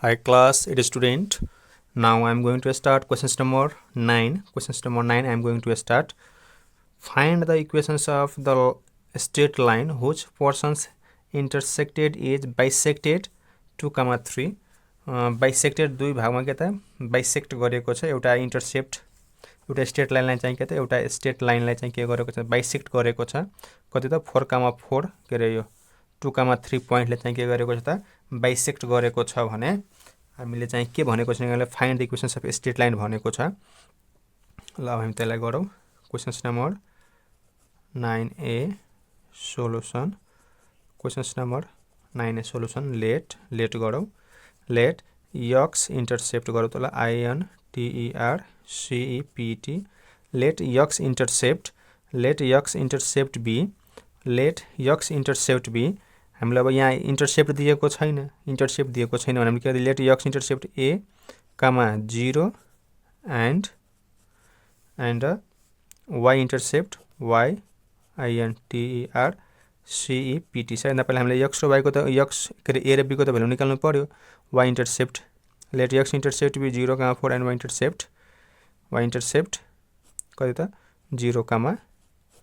Hi class, it is student. Now I am going to start questions number 9. Questions number 9 I am going to start. Find the equations of the straight line whose portions intersected is bisected 2, 3. Bisected दुई भागमा के त bisect गरेको छ एउटा intercept एउटा straight लाइनलाई चाहिँ के त एउटा स्ट्रेट लाइनलाई चाहिँ के गरेको छ बाइसेक्ट गरेको छ कति त 4, 4 के रे यो 2, 3 पोइन्टले चाहिँ के गरेको छ त बाइसेक्ट गरेको छ भने हामीले चाहिँ के भनेको छ भने find the equations of straight line भनेको छ। ल अब हामी त्यसलाई गरौँ। Questions number 9A solution. Questions number 9A solution let गरौँ। लेट यक्स इंटरसेप्ट गरौँ त ल INTERCEPT। Let x intercept B. Let x intercept B. हामीलाई अब यहाँ इंटरसेप्ट दिएको छैन भने हामीले के let x intercept A comma 0 and Y intercept Y INTERCEPT छ। पहिला हामीले यक्स र वाईको त यक्स के अरे ए र बीको त भ्यालु निकाल्नु पर्यो। Y intercept let x intercept B 0, 4 and Y intercept कति त 0,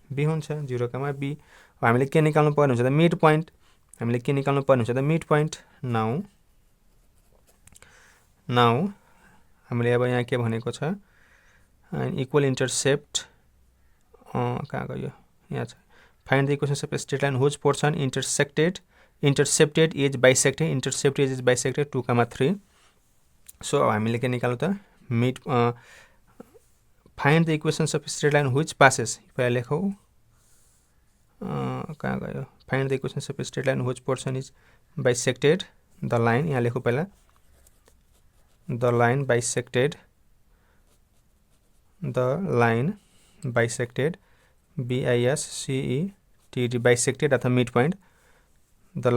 बी हुन्छ। 0, बी हामीले के निकाल्नु पर्ने हुन्छ त मिड पोइन्ट। हामीले के निकाल्नु पर्ने हुन्छ त मिड पोइन्ट। नाउ हामीले अब यहाँ के भनेको छ इक्वल इंटरसेप्ट कहाँ गयो यहाँ छ। Find the equations of straight line whose portion intercepted is bisected 2, 3। So अब हामीले के निकाल्नु त mid find the equations of straight line whose passes पहिला लेखौ कहाँ गयो। Find the equations of straight line whose portion is bisected the line यहाँ लेखौ पहिला the line bisected BISCETD bisected अथवा mid point the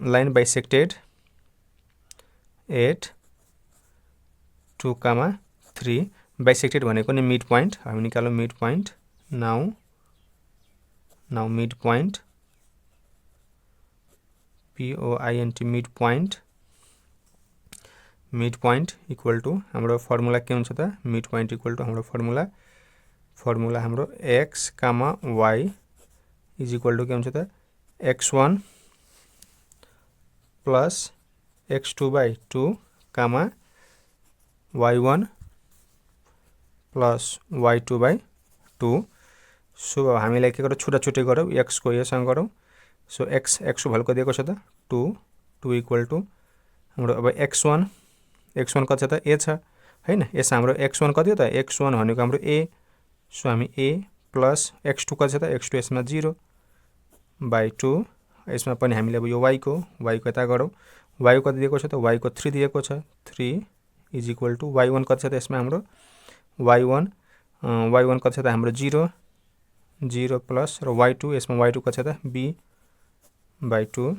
line bisected at 2, 3 bisected भनेको नि मिड पोइन्ट। हामी निकालौँ mid point. Now mid point POINT mid point equal to हाम्रो formula के हुन्छ त मिड पोइन्ट इक्वल टू हाम्रो फर्मुला हाम्रो x, y is equal to के हुन्छ त x1 plus x2/2 y1 plus y2/2। So अब हामीलाई के गरौँ छुट्टै गरौँ x को यसँग गरौँ। सो x को भ्यालु कति दिएको छ त 2 इक्वल टू हाम्रो अब x1 कति छ त a छ हैन। यसमा हाम्रो x1 कति हो त x1 भनेको हाम्रो a। सो हामी a प्लस x2 कति छ त x2 यसमा 0/2। यसमा पनि हामीले अब यो y को यता गरौँ। y कति दिएको छ त y को 3 दिएको छ 3 इज इक्वल टू y1 कति छ त यसमा हाम्रो y1 कति छ त हाम्रो 0 प्लस र y2 यसमा y2 कति छ त b/2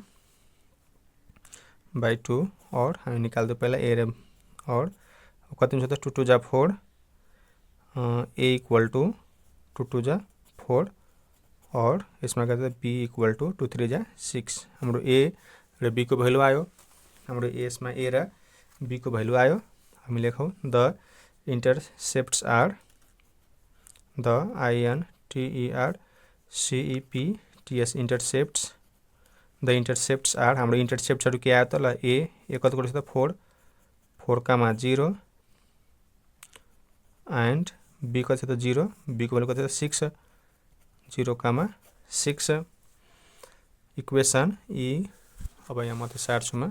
और हामी निकाल्दो पहिला a र और कति हुन्छ त 2 2 जा 4 a इक्वल टू 2 2 जा 4 और यसमा कति त b इक्वल टू 2 3 जा 6। हाम्रो a र b को भ्यालु आयो। हाम्रो यसमा a र b को भ्यालु आयो। हामी लेखौँ the intercepts are the INTERCEPTS intercepts are हाम्रो इंटरसेप्ट्सहरु के आयो त ल a कति को छ त 4, 0 एन्ड b कति छ त 0 b को भ्यालु कति छ 6 इक्वेसन e अब यहाँ म त सार्छुमा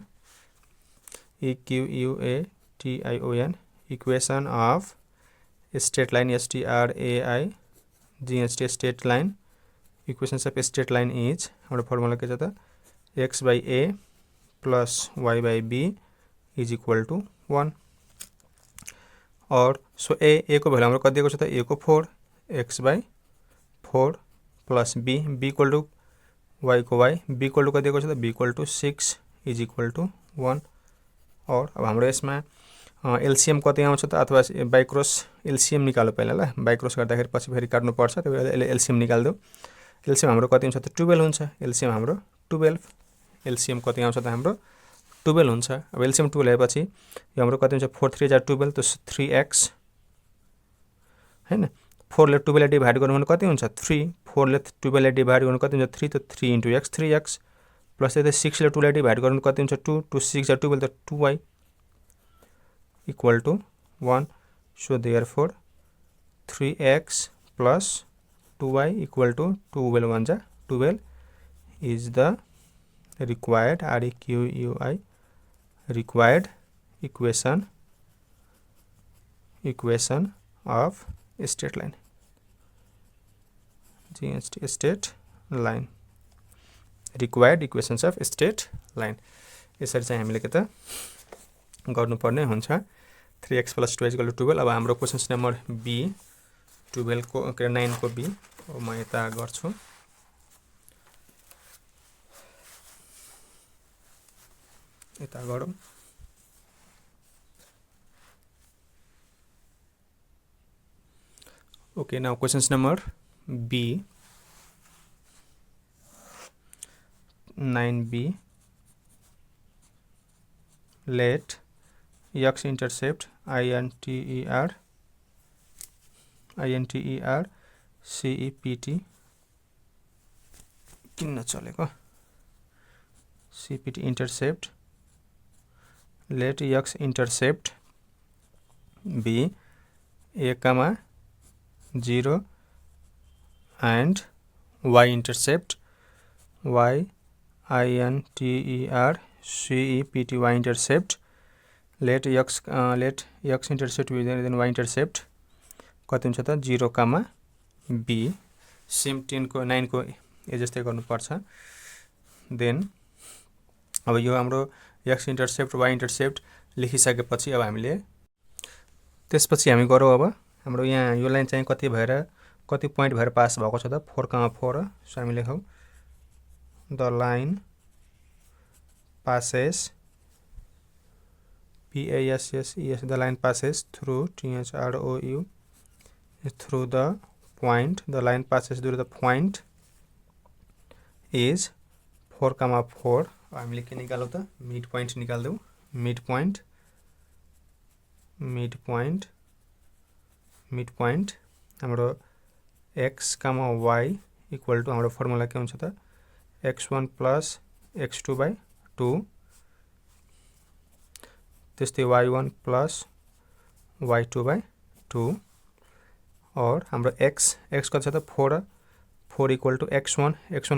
EQUATION equation of straight line STRAIGST straight line equations of straight line is हाम्रो फर्मुला के छ त x/a plus y/b is equal to 1 और सो a को भ्यालु हाम्रो कति दिएको छ त a को 4 x/4 plus b equal to y को y b इक्वल टू कति दिएको छ त b equal to 6 is equal to 1 और अब हाम्रो यसमा एलसीएम कति आउँछ त अथवा बाइ क्रस एलसीएम निकाल्नु पहिला ल बाइ क्रस गर्दाखेरि पछि फेरि काट्नु पर्छ त्यसले एलसीएम निकाल्दो। एलसीएम हाम्रो कति हुन्छ त 12 हुन्छ। एलसीएम हाम्रो 12 एलसीएम कति आउँछ त हाम्रो 12 हुन्छ। अब एलसीएम 12 ल्याएपछि यो हाम्रो कति हुन्छ 4 3 जा 12 तो 3x हैन 4 ले 12 ले डिभाइड गर्नु भने कति हुन्छ 3 4 ले 12 ले डिभाइड गर्नु कति हुन्छ 3 तो 3 into x 3x प्लस यता 6 ले 2 ले डिभाइड गर्नु कति हुन्छ 2 2 6 जा 12 तो 2y equal to 1 so therefore 3x plus 2y equal to 12 1 ja 12 is the required REQUI required equation of straight line GST straight line required equations of straight line यसरी चाहिँ हामीले के त गर्नुपर्ने हुन्छ 3x plus 2 equal to 12 अब हाम्रो questions number B 12 को 9 को B म यता गर्छु यता गरौँ okay now questions number B 9b let x intercept inter CEPT किन नचलेको CPT intercept let x intercept be a comma 0 and y intercept y intercept y intercept let x intercept with then y intercept कति हुन्छ त 0 कामा b same 10 को 9 को ए जस्तै गर्नुपर्छ then अब यो हाम्रो x intercept y intercept लेखिसकेपछि अब हामीले त्यसपछि हामी गरौँ अब हाम्रो यहाँ यो लाइन चाहिँ कति भएर कति पोइन्ट भएर पास भएको छ त 4,4 सो हामी लेखौँ the line passes PASSES the line passes through THROU through the point the line passes through the point is 4,4 हामीले के निकालौँ त मिड पोइन्ट निकाल्दौ मिड पोइन्ट हाम्रो x, y इक्वल टु हाम्रो फर्मुला के हुन्छ त x1 plus x2 by 2 त्यस्तै y1 plus y2 by 2 और हाम्रो x कति छ त 4 इक्वल टु x1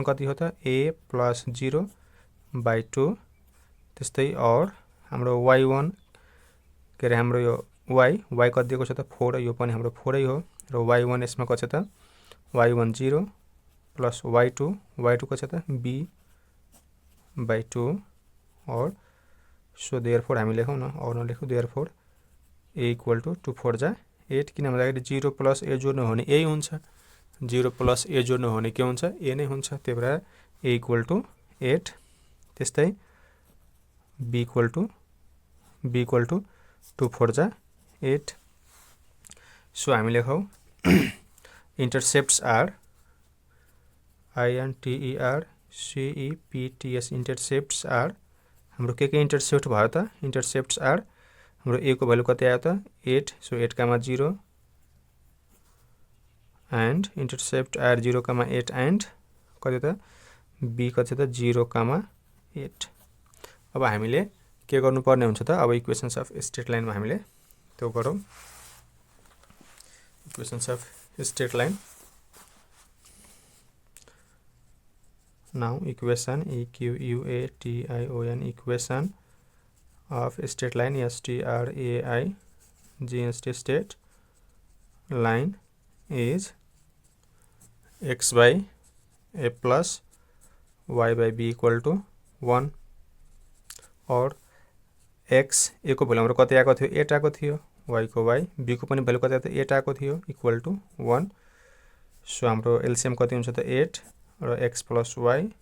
कति हो त a plus 0 by 2 त्यस्तै और हाम्रो y1 के रे हाम्रो यो y कति दिएको छ त 4 यो पनि हाम्रो 4 हो र y1 यसमा कति छ त y1 0 plus y2 कति छ त b by 2 और so therefore हामी लेखौँ न और नलेखौँ therefore a equal to 2 4 जा 8 किन भन्दाखेरि 0 plus a जोड्नु हो भने a हुन्छ 0 plus a जोड्नु हो भने के हुन्छ a नै हुन्छ त्यही भएर a equal to 8 त्यस्तै b equal to 2 4 जा 8 so हामी लेखौँ intercepts are INTERCEPTS intercepts are हाम्रो के इंटरसेप्ट भयो त इंटरसेप्ट्स आर हाम्रो a को भ्यालु कति आयो त 8 so 8 comma 0 and intercept are 0 comma 8 and कति त b कति त 0 कामा 8 अब हामीले के गर्नुपर्ने हुन्छ त अब इक्वेशन्स अफ स्ट्रेट लाइनमा हामीले त्यो गरौँ equations of straight line now equation EQUATION equation of straight line STRAIGST straight line is x by a plus y by b equal to 1 और x a को भ्यालु हाम्रो कति आएको थियो 8 आएको थियो y को y b को पनि भ्यालु कति आएको थियो 8 आएको थियो इक्वल टु 1 सो हाम्रो एलसीएम कति हुन्छ त 8 र x plus y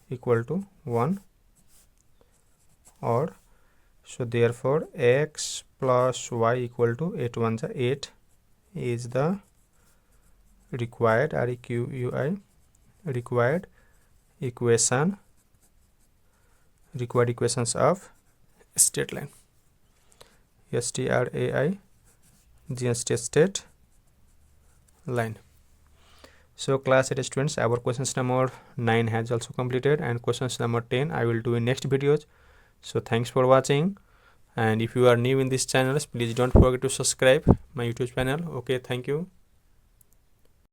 equal to 1 or so therefore x plus y equal to 8 1 8 is the required REQUI required equation required equations of straight line. STRAI state line. So class 8 students, our questions number 9 has also completed, and questions number 10 I will do in next videos. So thanks for watching, and if you are new in this channel, please don't forget to subscribe my YouTube channel. Okay, thank you.